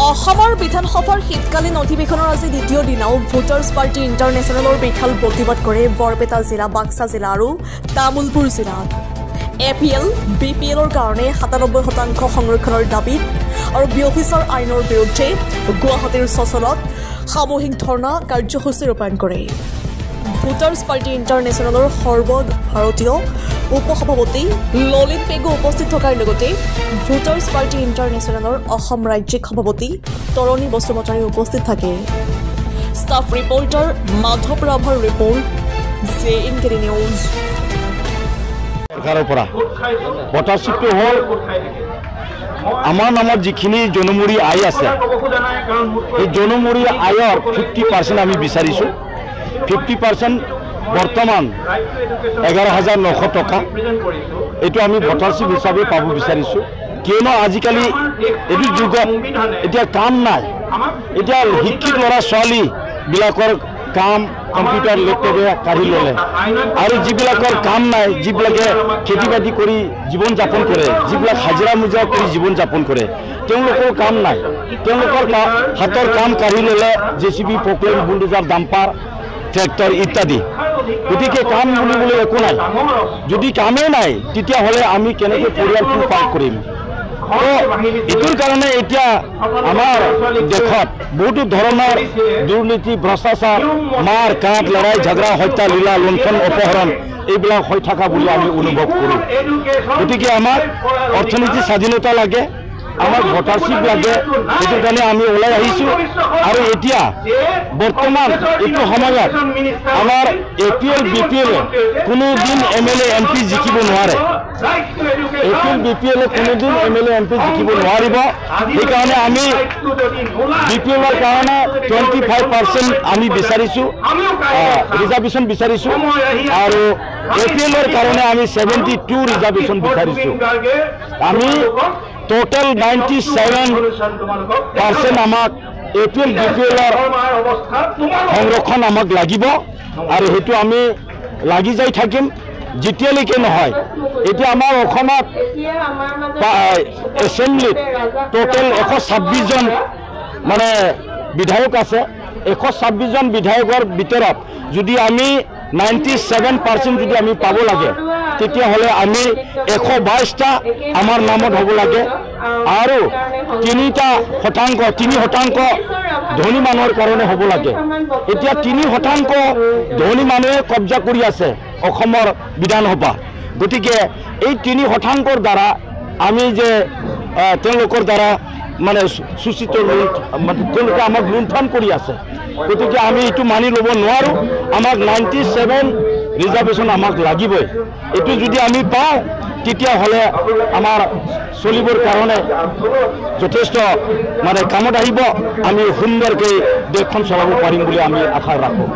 অসমৰ বিধানসভাৰ শীতকালীন অধিৱেশনৰ আজি দ্বিতীয় দিনাও ভোটাৰ্ছ পাৰ্টি ইণ্টাৰনেশ্যনেলৰ বিশাল প্ৰতিবাদ কৰে বৰপেটা জিলা, বাক্সা জিলা আৰু তামুলপুৰ জিলাত। APL, BPLৰ কাৰণে ৯৭% সংৰক্ষণৰ দাবীত আৰু বিঅফিচাৰ আইনৰ বিৰুদ্ধে গুৱাহাটীৰ চচলত সামূহিক ধৰ্ণা কাৰ্যসূচী ৰূপায়ণ কৰে। ভোটাৰ্ছ পাৰ্টি ইণ্টাৰনেশ্যনেলৰ সৰ্বভাৰতীয় উপসভাপতি ললিত পেগু উপস্থিত থকাৰ লগতে ভোটাৰ্ছ পাৰ্টি ইণ্টাৰনেশ্যনেলৰ অসম ৰাজ্যিক সভাপতি তৰণী বসুমতাৰী উপস্থিত থাকে। ষ্টাফ ৰিপৰ্টাৰ মাধৱ ৰাভাৰ ৰিপৰ্ট, JNK নিউজ। চৰকাৰৰ পৰা ভোটাৰশ্বিপটো হ'ল আমাৰ নামত যিখিনি জনমুৰি আয় আছে, এই জনমুৰি আয়ৰ 50% আমি বিচাৰিছোঁ। 50% বৰ্তমান 11,900 টকা, এইটো আমি ভোটাৰশ্বিপ হিচাপে পাব বিচাৰিছোঁ। কিয়নো আজিকালি এইটো যুগত এতিয়া কাম নাই, এতিয়া শিক্ষিত ল'ৰা ছোৱালীবিলাকৰ কাম কম্পিউটাৰ লেপটপে কাঢ়ি ল'লে, আৰু যিবিলাকৰ কাম নাই, যিবিলাকে খেতি বাতি কৰি জীৱন যাপন কৰে, যিবিলাক হাজিৰা মুজিৰা কৰি জীৱন যাপন কৰে, তেওঁলোকৰ কাম নাই। তেওঁলোকৰ হাতৰ কাম কাঢ়ি ল'লে JCB, Poclain, bulldozer, dumper, tractor ইত্যাদি। গতিকে কাম বুলিবলৈ একো নাই। যদি কামেই নাই তেতিয়াহ'লে আমি কেনেকৈ পৰিয়ালটো পাৰ কৰিম? এইটোৰ কাৰণে এতিয়া আমাৰ দেশত বহুতো ধৰণৰ দুৰ্নীতি, ভ্ৰষ্টাচাৰ, মাৰ কাট, লৰাই ঝগৰা, হত্যা, লীলা, লুণ্ঠন, অপহৰণ এইবিলাক হৈ থকা বুলি আমি অনুভৱ কৰোঁ। গতিকে আমাক অৰ্থনীতি স্বাধীনতা লাগে, আমাক ভোটাৰশ্বিপ লাগে। এইটোৰ কাৰণে আমি ওলাই আহিছোঁ। আৰু এতিয়া বৰ্তমান এইটো সময়ত আমাৰ APL, BPL কোনোদিন MLA, MP জিকিব নোৱাৰে। APL, BPL কোনোদিন MLA, MP জিকিব নোৱাৰিব। সেইকাৰণে আমি BPLৰ কাৰণে 25% আমি বিচাৰিছোঁ, ৰিজাৰ্ভেশ্যন বিচাৰিছোঁ, আৰু APLৰ কাৰণে আমি 72 ৰিজাৰ্ভেশ্যন বিচাৰিছোঁ। আমি টোটেল 97% আমাক APL, BPLৰ সংৰক্ষণ আমাক লাগিব, আৰু সেইটো আমি লাগি যাই থাকিম যেতিয়ালৈকে নহয়। এতিয়া আমাৰ অসমত এছেম্বলিত টোটেল 126 জন মানে বিধায়ক আছে। 126 জন বিধায়কৰ ভিতৰত যদি আমি 97% যদি আমি পাব লাগে, তেতিয়াহ'লে আমি 122টা আমাৰ নামত হ'ব লাগে, আৰু 3% ধনী মানুহৰ কাৰণে হ'ব লাগে। এতিয়া 3% ধনী মানুহে কব্জা কৰি আছে অসমৰ বিধানসভা। গতিকে এই 3%ৰ দ্বাৰা আমি যে তেওঁলোকৰ দ্বাৰা মানে সূচিত, তেওঁলোকে আমাক লুণ্ঠন কৰি আছে। গতিকে আমি এইটো মানি ল'ব নোৱাৰোঁ। আমাক 97 ৰিজাৰ্ভেশ্যন আমাক লাগিবই। এইটো যদি আমি পাওঁ তেতিয়াহ'লে আমাৰ চলিবৰ কাৰণে যথেষ্ট মানে কামত আহিব। আমি সুন্দৰকৈ দেশখন চলাব পাৰিম বুলি আমি আশা ৰাখোঁ।